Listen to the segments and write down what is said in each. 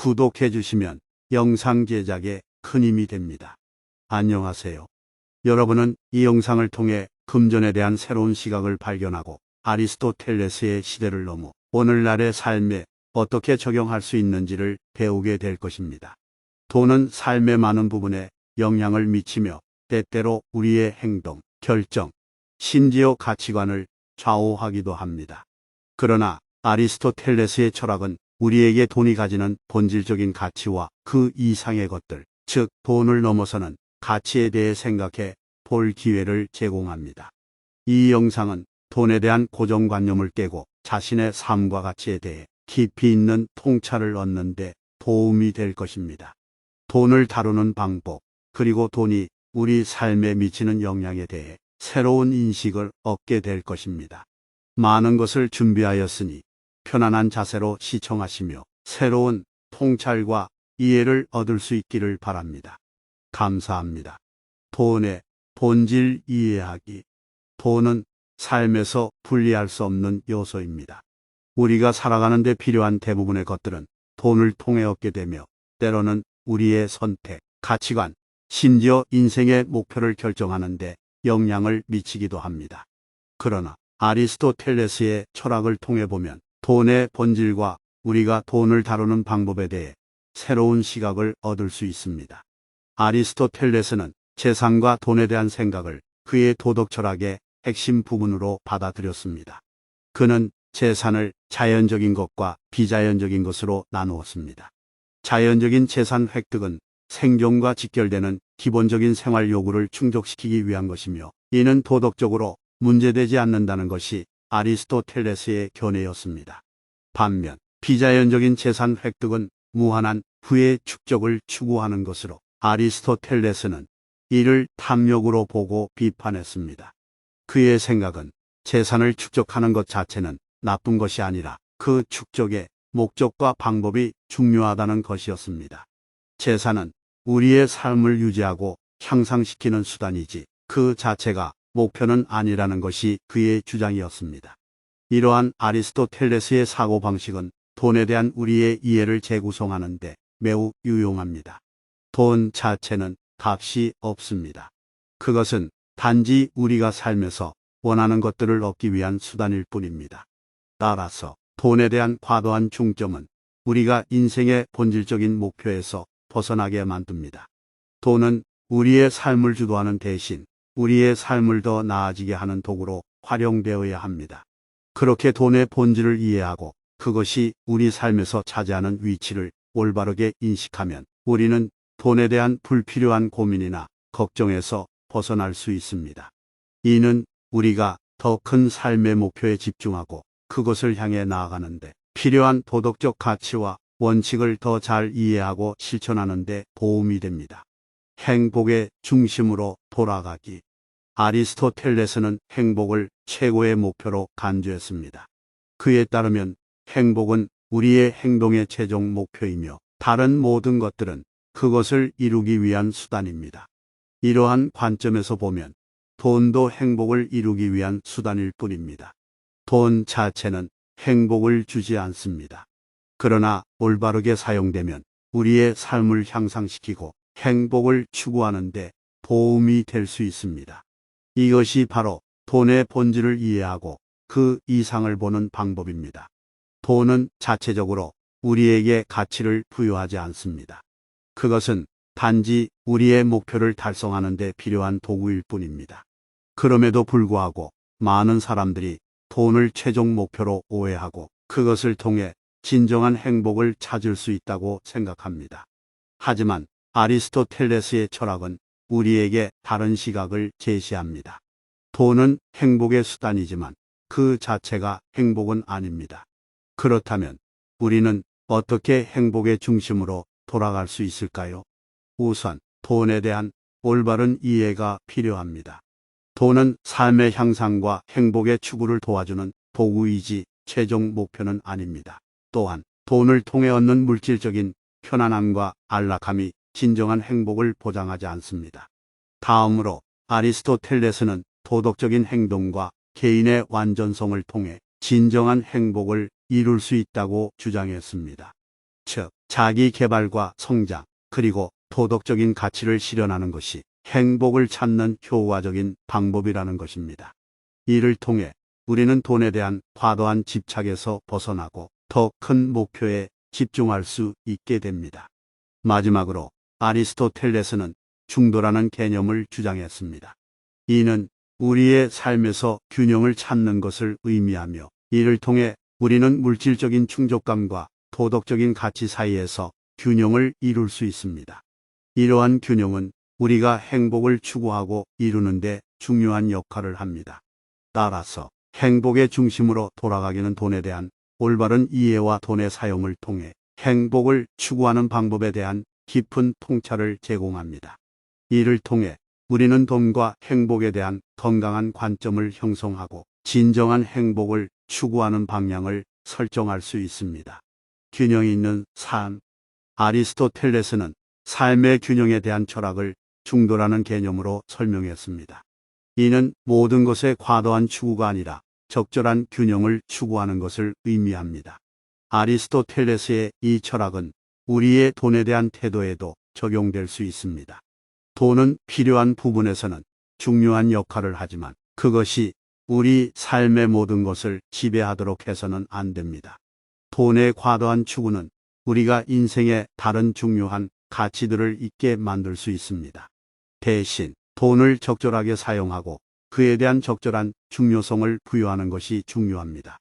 구독해 주시면 영상 제작에 큰 힘이 됩니다. 안녕하세요. 여러분은 이 영상을 통해 금전에 대한 새로운 시각을 발견하고 아리스토텔레스의 시대를 넘어 오늘날의 삶에 어떻게 적용할 수 있는지를 배우게 될 것입니다. 돈은 삶의 많은 부분에 영향을 미치며 때때로 우리의 행동, 결정, 심지어 가치관을 좌우하기도 합니다. 그러나 아리스토텔레스의 철학은 우리에게 돈이 가지는 본질적인 가치와 그 이상의 것들, 즉 돈을 넘어서는 가치에 대해 생각해 볼 기회를 제공합니다. 이 영상은 돈에 대한 고정관념을 깨고 자신의 삶과 가치에 대해 깊이 있는 통찰을 얻는 데 도움이 될 것입니다. 돈을 다루는 방법, 그리고 돈이 우리 삶에 미치는 영향에 대해 새로운 인식을 얻게 될 것입니다. 많은 것을 준비하였으니 편안한 자세로 시청하시며 새로운 통찰과 이해를 얻을 수 있기를 바랍니다. 감사합니다. 돈의 본질 이해하기. 돈은 삶에서 분리할 수 없는 요소입니다. 우리가 살아가는 데 필요한 대부분의 것들은 돈을 통해 얻게 되며 때로는 우리의 선택, 가치관, 심지어 인생의 목표를 결정하는 데 영향을 미치기도 합니다. 그러나 아리스토텔레스의 철학을 통해 보면 돈의 본질과 우리가 돈을 다루는 방법에 대해 새로운 시각을 얻을 수 있습니다. 아리스토텔레스는 재산과 돈에 대한 생각을 그의 도덕 철학의 핵심 부분으로 받아들였습니다. 그는 재산을 자연적인 것과 비자연적인 것으로 나누었습니다. 자연적인 재산 획득은 생존과 직결되는 기본적인 생활 요구를 충족시키기 위한 것이며 이는 도덕적으로 문제되지 않는다는 것이 아리스토텔레스의 견해였습니다. 반면 비자연적인 재산 획득은 무한한 부의 축적을 추구하는 것으로 아리스토텔레스는 이를 탐욕으로 보고 비판했습니다. 그의 생각은 재산을 축적하는 것 자체는 나쁜 것이 아니라 그 축적의 목적과 방법이 중요하다는 것이었습니다. 재산은 우리의 삶을 유지하고 향상시키는 수단이지 그 자체가 목표는 아니라는 것이 그의 주장이었습니다. 이러한 아리스토텔레스의 사고방식은 돈에 대한 우리의 이해를 재구성하는 데 매우 유용합니다. 돈 자체는 값이 없습니다. 그것은 단지 우리가 삶에서 원하는 것들을 얻기 위한 수단일 뿐입니다. 따라서 돈에 대한 과도한 중점은 우리가 인생의 본질적인 목표에서 벗어나게 만듭니다. 돈은 우리의 삶을 주도하는 대신 우리의 삶을 더 나아지게 하는 도구로 활용되어야 합니다. 그렇게 돈의 본질을 이해하고 그것이 우리 삶에서 차지하는 위치를 올바르게 인식하면 우리는 돈에 대한 불필요한 고민이나 걱정에서 벗어날 수 있습니다. 이는 우리가 더 큰 삶의 목표에 집중하고 그것을 향해 나아가는데 필요한 도덕적 가치와 원칙을 더 잘 이해하고 실천하는 데 도움이 됩니다. 행복의 중심으로 돌아가기. 아리스토텔레스는 행복을 최고의 목표로 간주했습니다. 그에 따르면 행복은 우리의 행동의 최종 목표이며 다른 모든 것들은 그것을 이루기 위한 수단입니다. 이러한 관점에서 보면 돈도 행복을 이루기 위한 수단일 뿐입니다. 돈 자체는 행복을 주지 않습니다. 그러나 올바르게 사용되면 우리의 삶을 향상시키고 행복을 추구하는 데 도움이 될 수 있습니다. 이것이 바로 돈의 본질을 이해하고 그 이상을 보는 방법입니다. 돈은 자체적으로 우리에게 가치를 부여하지 않습니다. 그것은 단지 우리의 목표를 달성하는 데 필요한 도구일 뿐입니다. 그럼에도 불구하고 많은 사람들이 돈을 최종 목표로 오해하고 그것을 통해 진정한 행복을 찾을 수 있다고 생각합니다. 하지만 아리스토텔레스의 철학은 우리에게 다른 시각을 제시합니다. 돈은 행복의 수단이지만 그 자체가 행복은 아닙니다. 그렇다면 우리는 어떻게 행복의 중심으로 돌아갈 수 있을까요? 우선 돈에 대한 올바른 이해가 필요합니다. 돈은 삶의 향상과 행복의 추구를 도와주는 도구이지 최종 목표는 아닙니다. 또한 돈을 통해 얻는 물질적인 편안함과 안락함이 진정한 행복을 보장하지 않습니다. 다음으로 아리스토텔레스는 도덕적인 행동과 개인의 완전성을 통해 진정한 행복을 이룰 수 있다고 주장했습니다. 즉, 자기 개발과 성장, 그리고 도덕적인 가치를 실현하는 것이 행복을 찾는 효과적인 방법이라는 것입니다. 이를 통해 우리는 돈에 대한 과도한 집착에서 벗어나고 더 큰 목표에 집중할 수 있게 됩니다. 마지막으로 아리스토텔레스는 중도라는 개념을 주장했습니다. 이는 우리의 삶에서 균형을 찾는 것을 의미하며, 이를 통해 우리는 물질적인 충족감과 도덕적인 가치 사이에서 균형을 이룰 수 있습니다. 이러한 균형은 우리가 행복을 추구하고 이루는 데 중요한 역할을 합니다. 따라서 행복의 중심으로 돌아가기는 돈에 대한 올바른 이해와 돈의 사용을 통해 행복을 추구하는 방법에 대한 깊은 통찰을 제공합니다. 이를 통해 우리는 돈과 행복에 대한 건강한 관점을 형성하고 진정한 행복을 추구하는 방향을 설정할 수 있습니다. 균형 있는 삶. 아리스토텔레스는 삶의 균형에 대한 철학을 중도라는 개념으로 설명했습니다. 이는 모든 것의 과도한 추구가 아니라 적절한 균형을 추구하는 것을 의미합니다. 아리스토텔레스의 이 철학은 우리의 돈에 대한 태도에도 적용될 수 있습니다. 돈은 필요한 부분에서는 중요한 역할을 하지만 그것이 우리 삶의 모든 것을 지배하도록 해서는 안 됩니다. 돈의 과도한 추구는 우리가 인생의 다른 중요한 가치들을 잊게 만들 수 있습니다. 대신 돈을 적절하게 사용하고 그에 대한 적절한 중요성을 부여하는 것이 중요합니다.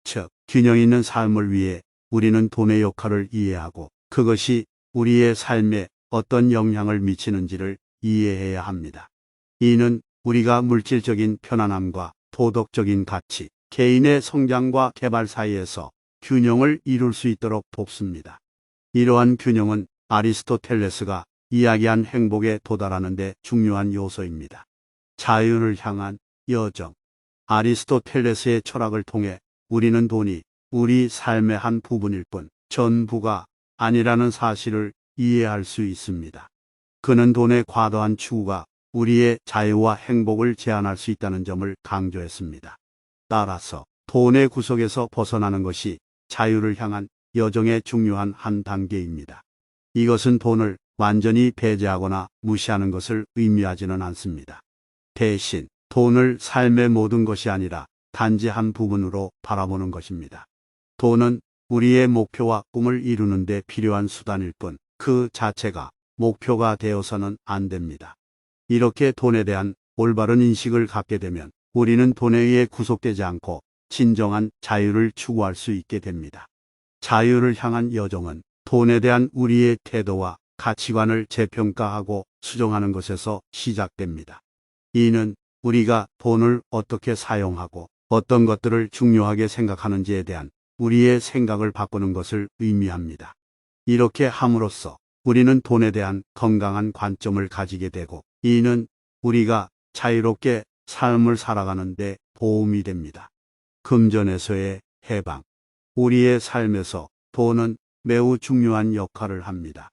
즉, 균형 있는 삶을 위해 우리는 돈의 역할을 이해하고 그것이 우리의 삶에 어떤 영향을 미치는지를 이해해야 합니다. 이는 우리가 물질적인 편안함과 도덕적인 가치, 개인의 성장과 개발 사이에서 균형을 이룰 수 있도록 돕습니다. 이러한 균형은 아리스토텔레스가 이야기한 행복에 도달하는 데 중요한 요소입니다. 자유를 향한 여정. 아리스토텔레스의 철학을 통해 우리는 돈이 우리 삶의 한 부분일 뿐 전부가 아니라는 사실을 이해할 수 있습니다. 그는 돈의 과도한 추구가 우리의 자유와 행복을 제한할 수 있다는 점을 강조했습니다. 따라서 돈의 구속에서 벗어나는 것이 자유를 향한 여정의 중요한 한 단계입니다. 이것은 돈을 완전히 배제하거나 무시하는 것을 의미하지는 않습니다. 대신 돈을 삶의 모든 것이 아니라 단지 한 부분으로 바라보는 것입니다. 돈은 우리의 목표와 꿈을 이루는 데 필요한 수단일 뿐 그 자체가 목표가 되어서는 안 됩니다. 이렇게 돈에 대한 올바른 인식을 갖게 되면 우리는 돈에 의해 구속되지 않고 진정한 자유를 추구할 수 있게 됩니다. 자유를 향한 여정은 돈에 대한 우리의 태도와 가치관을 재평가하고 수정하는 것에서 시작됩니다. 이는 우리가 돈을 어떻게 사용하고 어떤 것들을 중요하게 생각하는지에 대한 우리의 생각을 바꾸는 것을 의미합니다. 이렇게 함으로써 우리는 돈에 대한 건강한 관점을 가지게 되고 이는 우리가 자유롭게 삶을 살아가는 데 도움이 됩니다. 금전에서의 해방. 우리의 삶에서 돈은 매우 중요한 역할을 합니다.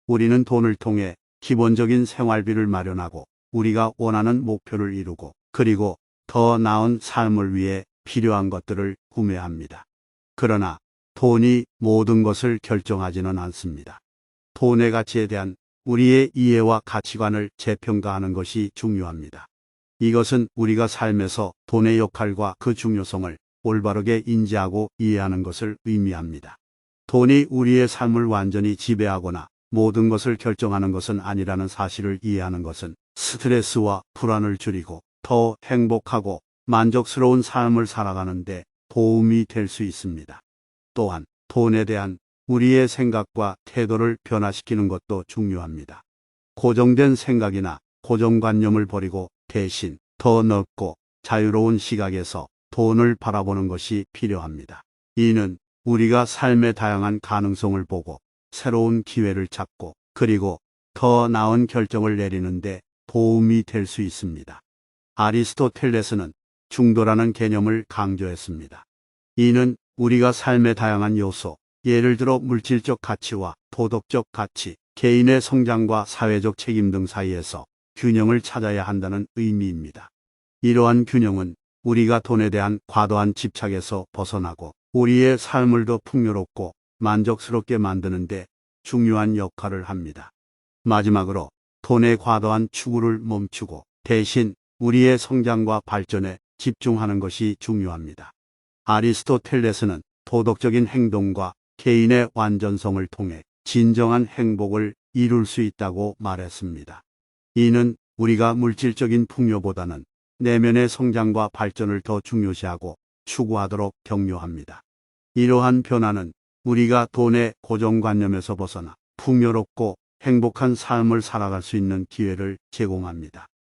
우리는 돈을 통해 기본적인 생활비를 마련하고 우리가 원하는 목표를 이루고 그리고 더 나은 삶을 위해 필요한 것들을 구매합니다. 그러나 돈이 모든 것을 결정하지는 않습니다. 돈의 가치에 대한 우리의 이해와 가치관을 재평가하는 것이 중요합니다. 이것은 우리가 삶에서 돈의 역할과 그 중요성을 올바르게 인지하고 이해하는 것을 의미합니다. 돈이 우리의 삶을 완전히 지배하거나 모든 것을 결정하는 것은 아니라는 사실을 이해하는 것은 스트레스와 불안을 줄이고 더 행복하고 만족스러운 삶을 살아가는 데 도움이 될 수 있습니다. 또한 돈에 대한 우리의 생각과 태도를 변화시키는 것도 중요합니다. 고정된 생각이나 고정관념을 버리고 대신 더 넓고 자유로운 시각에서 돈을 바라보는 것이 필요합니다. 이는 우리가 삶의 다양한 가능성을 보고 새로운 기회를 찾고 그리고 더 나은 결정을 내리는 데 도움이 될 수 있습니다. 아리스토텔레스는 중도라는 개념을 강조했습니다. 이는 우리가 삶의 다양한 요소, 예를 들어 물질적 가치와 도덕적 가치, 개인의 성장과 사회적 책임 등 사이에서 균형을 찾아야 한다는 의미입니다. 이러한 균형은 우리가 돈에 대한 과도한 집착에서 벗어나고 우리의 삶을 더 풍요롭고 만족스럽게 만드는 데 중요한 역할을 합니다. 마지막으로 돈의 과도한 추구를 멈추고 대신 우리의 성장과 발전에 집중하는 것이 중요합니다. 아리스토텔레스는 도덕적인 행동과 개인의 완전성을 통해 진정한 행복을 이룰 수 있다고 말했습니다. 이는 우리가 물질적인 풍요보다는 내면의 성장과 발전을 더 중요시하고 추구하도록 격려합니다. 이러한 변화는 우리가 돈의 고정관념에서 벗어나 풍요롭고 행복한 삶을 살아갈 수 있는 기회를 제공합니다.